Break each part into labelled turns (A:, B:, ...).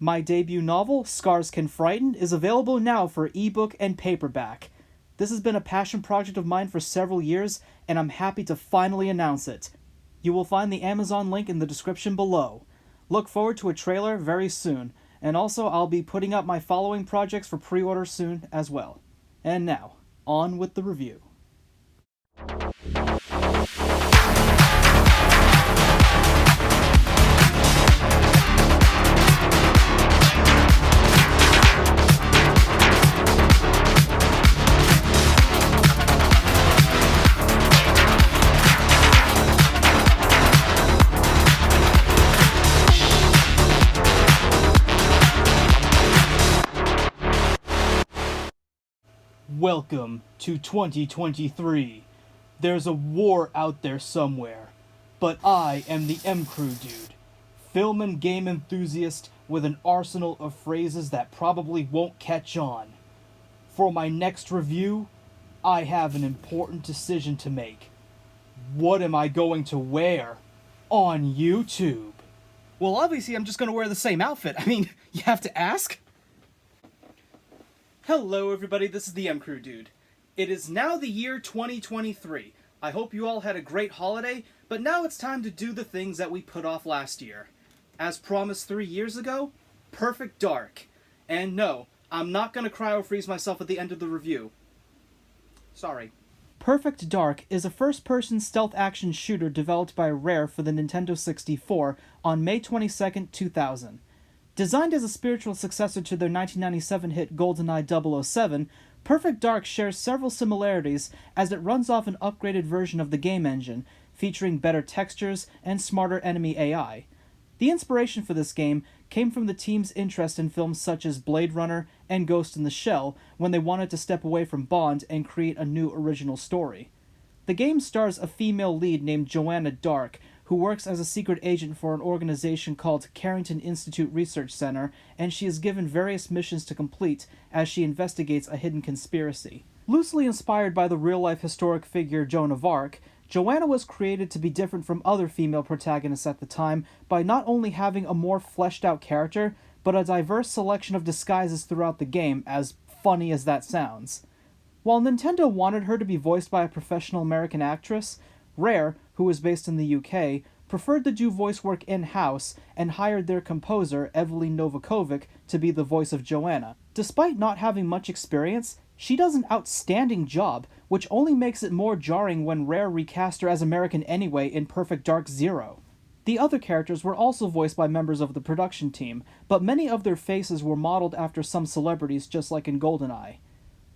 A: My debut novel, Scars Can Frighten, is available now for ebook and paperback. This has been a passion project of mine for several years, and I'm happy to finally announce it. You will find the Amazon link in the description below. Look forward to a trailer very soon, and also I'll be putting up my following projects for pre-order soon as well. And now, on with the review. Welcome to 2023. There's a war out there somewhere, but I am the M-Crew dude, film and game enthusiast with an arsenal of phrases that probably won't catch on. For my next review, I have an important decision to make. What am I going to wear on YouTube? Well, obviously I'm just going to wear the same outfit. I mean, you have to ask? Hello everybody, this is the M-Crew dude. It is now the year 2023. I hope you all had a great holiday, but now it's time to do the things that we put off last year. As promised 3 years ago, Perfect Dark. And no, I'm not going to cryo-freeze myself at the end of the review. Sorry. Perfect Dark is a first-person stealth action shooter developed by Rare for the Nintendo 64 on May 22, 2000. Designed as a spiritual successor to their 1997 hit GoldenEye 007, Perfect Dark shares several similarities as it runs off an upgraded version of the game engine, featuring better textures and smarter enemy AI. The inspiration for this game came from the team's interest in films such as Blade Runner and Ghost in the Shell when they wanted to step away from Bond and create a new original story. The game stars a female lead named Joanna Dark, who works as a secret agent for an organization called Carrington Institute Research Center, and she is given various missions to complete as she investigates a hidden conspiracy. Loosely inspired by the real-life historic figure Joan of Arc, Joanna was created to be different from other female protagonists at the time by not only having a more fleshed-out character, but a diverse selection of disguises throughout the game, as funny as that sounds. While Nintendo wanted her to be voiced by a professional American actress, Rare, who was based in the UK, preferred to do voice work in-house and hired their composer, Evelyn Novakovic, to be the voice of Joanna. Despite not having much experience, she does an outstanding job, which only makes it more jarring when Rare recast her as American anyway in Perfect Dark Zero. The other characters were also voiced by members of the production team, but many of their faces were modeled after some celebrities just like in GoldenEye.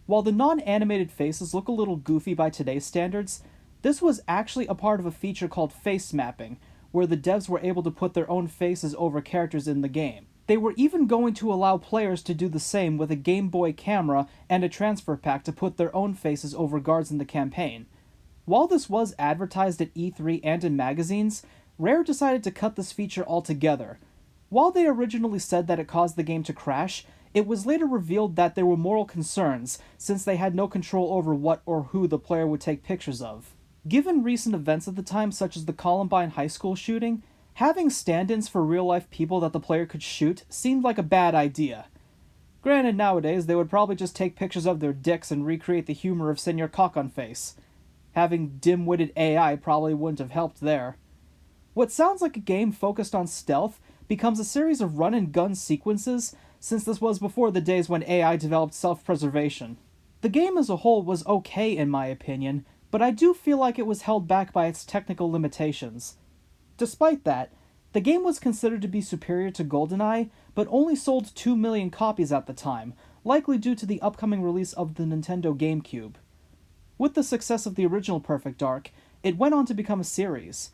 A: While the non-animated faces look a little goofy by today's standards, this was actually a part of a feature called face mapping, where the devs were able to put their own faces over characters in the game. They were even going to allow players to do the same with a Game Boy camera and a transfer pack to put their own faces over guards in the campaign. While this was advertised at E3 and in magazines, Rare decided to cut this feature altogether. While they originally said that it caused the game to crash, it was later revealed that there were moral concerns, since they had no control over what or who the player would take pictures of. Given recent events at the time, such as the Columbine High School shooting, having stand-ins for real-life people that the player could shoot seemed like a bad idea. Granted, nowadays, they would probably just take pictures of their dicks and recreate the humor of Senor Cock-on-Face. Having dim-witted AI probably wouldn't have helped there. What sounds like a game focused on stealth becomes a series of run-and-gun sequences, since this was before the days when AI developed self-preservation. The game as a whole was okay in my opinion, but I do feel like it was held back by its technical limitations. Despite that, the game was considered to be superior to GoldenEye, but only sold 2 million copies at the time, likely due to the upcoming release of the Nintendo GameCube. With the success of the original Perfect Dark, it went on to become a series.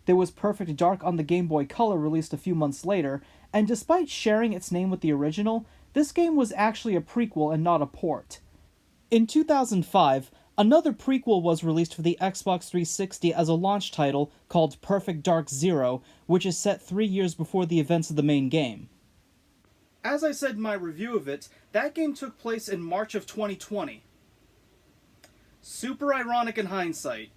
A: There was Perfect Dark on the Game Boy Color released a few months later, and despite sharing its name with the original, this game was actually a prequel and not a port. In 2005, another prequel was released for the Xbox 360 as a launch title called Perfect Dark Zero, which is set 3 years before the events of the main game. As I said in my review of it, that game took place in March of 2020. Super ironic in hindsight.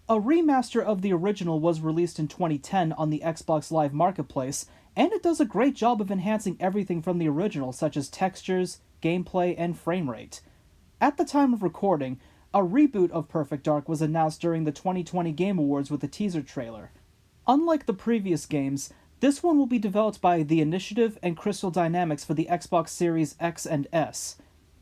A: A remaster of the original was released in 2010 on the Xbox Live Marketplace, and it does a great job of enhancing everything from the original, such as textures, gameplay, and frame rate. At the time of recording, a reboot of Perfect Dark was announced during the 2020 Game Awards with a teaser trailer. Unlike the previous games, this one will be developed by The Initiative and Crystal Dynamics for the Xbox Series X and S.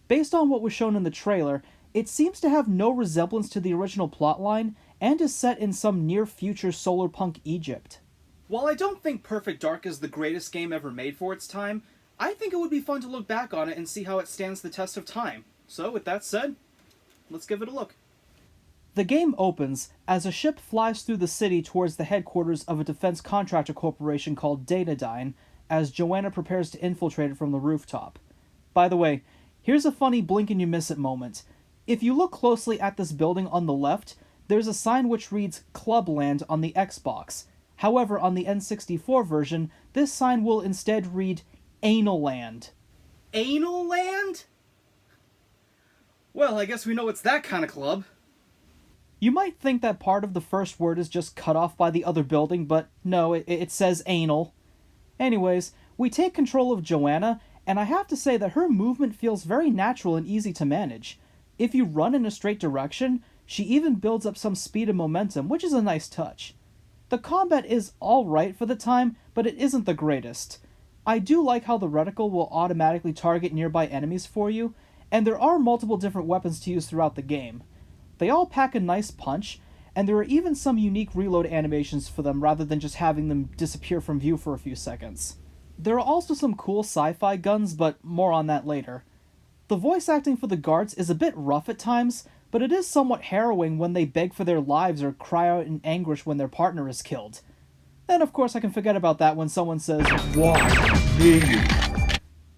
A: Based on what was shown in the trailer, it seems to have no resemblance to the original plotline and is set in some near-future solarpunk Egypt. While I don't think Perfect Dark is the greatest game ever made for its time, I think it would be fun to look back on it and see how it stands the test of time. So, with that said, let's give it a look. The game opens as a ship flies through the city towards the headquarters of a defense contractor corporation called dataDyne, as Joanna prepares to infiltrate it from the rooftop. By the way, here's a funny blink-and-you-miss-it moment. If you look closely at this building on the left, there's a sign which reads Clubland on the Xbox. However, on the N64 version, this sign will instead read Anal Land. Anal Land? Well, I guess we know it's that kind of club. You might think that part of the first word is just cut off by the other building, but no, it says anal. Anyways, we take control of Joanna, and I have to say that her movement feels very natural and easy to manage. If you run in a straight direction, she even builds up some speed and momentum, which is a nice touch. The combat is alright for the time, but it isn't the greatest. I do like how the reticle will automatically target nearby enemies for you, and there are multiple different weapons to use throughout the game. They all pack a nice punch, and there are even some unique reload animations for them rather than just having them disappear from view for a few seconds. There are also some cool sci-fi guns, but more on that later. The voice acting for the guards is a bit rough at times, but it is somewhat harrowing when they beg for their lives or cry out in anguish when their partner is killed. Then of course I can forget about that when someone says, "Why me?"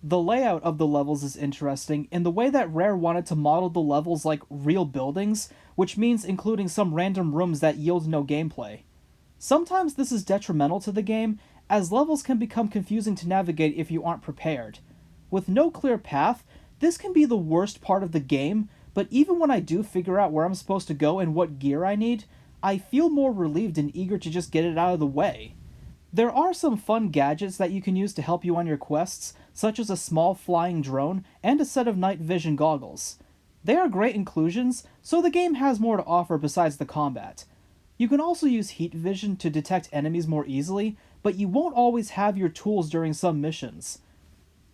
A: The layout of the levels is interesting in the way that Rare wanted to model the levels like real buildings, which means including some random rooms that yield no gameplay. Sometimes this is detrimental to the game, as levels can become confusing to navigate if you aren't prepared. With no clear path, this can be the worst part of the game, but even when I do figure out where I'm supposed to go and what gear I need, I feel more relieved and eager to just get it out of the way. There are some fun gadgets that you can use to help you on your quests, such as a small flying drone and a set of night vision goggles. They are great inclusions, so the game has more to offer besides the combat. You can also use heat vision to detect enemies more easily, but you won't always have your tools during some missions.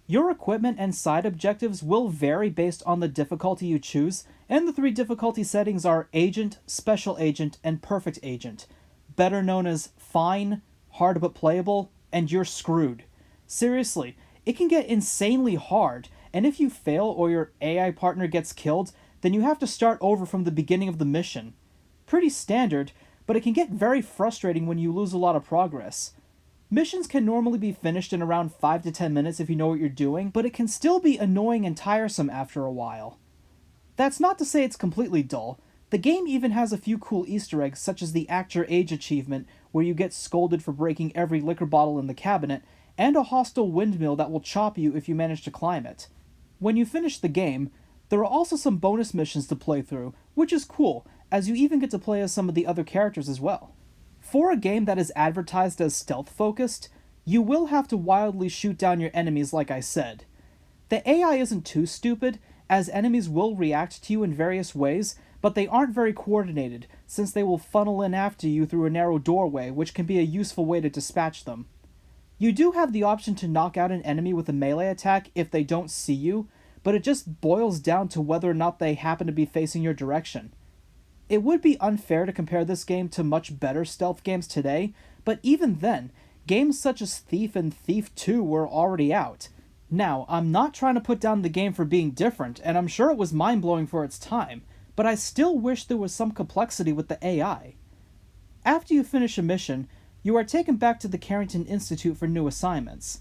A: Your equipment and side objectives will vary based on the difficulty you choose, and the 3 difficulty settings are Agent, Special Agent, and Perfect Agent, better known as Fine, Hard but Playable, and You're Screwed. Seriously, it can get insanely hard, and if you fail or your AI partner gets killed, then you have to start over from the beginning of the mission. Pretty standard, but it can get very frustrating when you lose a lot of progress. Missions can normally be finished in around 5 to 10 minutes if you know what you're doing, but it can still be annoying and tiresome after a while. That's not to say it's completely dull. The game even has a few cool Easter eggs, such as the Act Your Age achievement, where you get scolded for breaking every liquor bottle in the cabinet, and a hostile windmill that will chop you if you manage to climb it. When you finish the game, there are also some bonus missions to play through, which is cool, as you even get to play as some of the other characters as well. For a game that is advertised as stealth-focused, you will have to wildly shoot down your enemies like I said. The AI isn't too stupid, as enemies will react to you in various ways, but they aren't very coordinated, since they will funnel in after you through a narrow doorway, which can be a useful way to dispatch them. You do have the option to knock out an enemy with a melee attack if they don't see you, but it just boils down to whether or not they happen to be facing your direction. It would be unfair to compare this game to much better stealth games today, but even then, games such as Thief and Thief 2 were already out. Now, I'm not trying to put down the game for being different, and I'm sure it was mind-blowing for its time, but I still wish there was some complexity with the AI. After you finish a mission, you are taken back to the Carrington Institute for new assignments.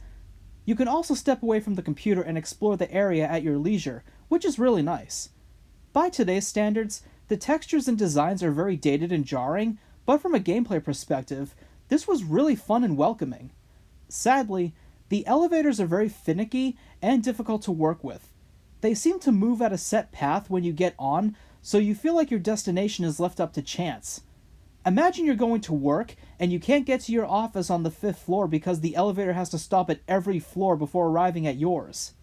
A: You can also step away from the computer and explore the area at your leisure, which is really nice. By today's standards, the textures and designs are very dated and jarring, but from a gameplay perspective, this was really fun and welcoming. Sadly, the elevators are very finicky and difficult to work with. They seem to move at a set path when you get on, so you feel like your destination is left up to chance. Imagine you're going to work, and you can't get to your office on the 5th floor because the elevator has to stop at every floor before arriving at yours.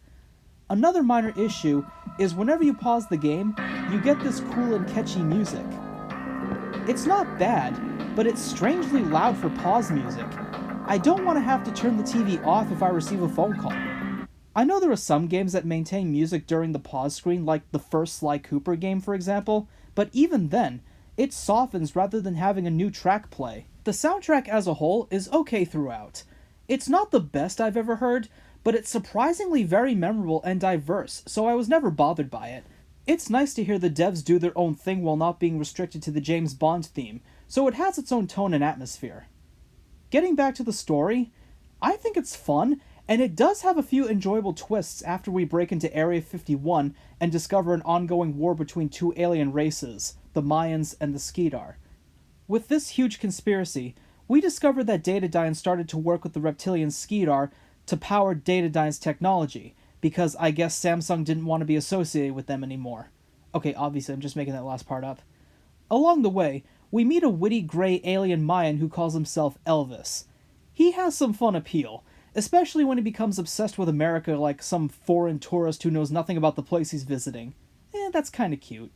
A: Another minor issue is whenever you pause the game, you get this cool and catchy music. It's not bad, but it's strangely loud for pause music. I don't want to have to turn the TV off if I receive a phone call. I know there are some games that maintain music during the pause screen, like the first Sly Cooper game, for example, but even then, it softens rather than having a new track play. The soundtrack as a whole is okay throughout. It's not the best I've ever heard, but it's surprisingly very memorable and diverse, so I was never bothered by it. It's nice to hear the devs do their own thing while not being restricted to the James Bond theme, so it has its own tone and atmosphere. Getting back to the story, I think it's fun, and it does have a few enjoyable twists after we break into Area 51 and discover an ongoing war between two alien races, the Mayans and the Skeetar. With this huge conspiracy, we discovered that dataDyne started to work with the reptilian Skeetar to power dataDyne's technology, because I guess Samsung didn't want to be associated with them anymore. Okay, obviously I'm just making that last part up. Along the way, we meet a witty gray alien Mayan who calls himself Elvis. He has some fun appeal, especially when he becomes obsessed with America like some foreign tourist who knows nothing about the place he's visiting. That's kinda cute.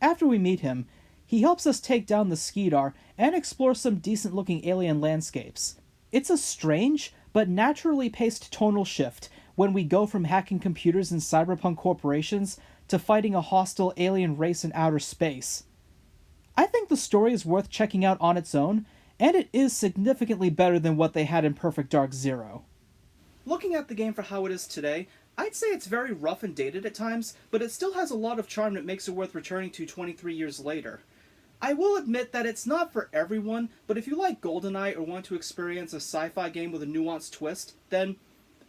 A: After we meet him, he helps us take down the Skeetar and explore some decent-looking alien landscapes. It's a strange, but naturally paced tonal shift when we go from hacking computers in cyberpunk corporations to fighting a hostile alien race in outer space. I think the story is worth checking out on its own, and it is significantly better than what they had in Perfect Dark Zero. Looking at the game for how it is today, I'd say it's very rough and dated at times, but it still has a lot of charm that makes it worth returning to 23 years later. I will admit that it's not for everyone, but if you like GoldenEye or want to experience a sci-fi game with a nuanced twist, then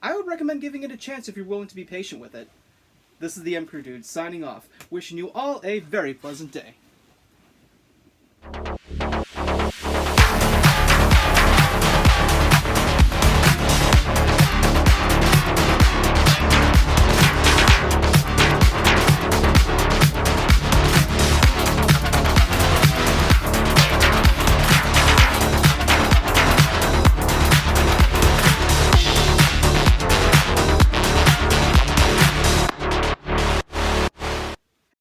A: I would recommend giving it a chance if you're willing to be patient with it. This is the Crew Dude signing off, wishing you all a very pleasant day.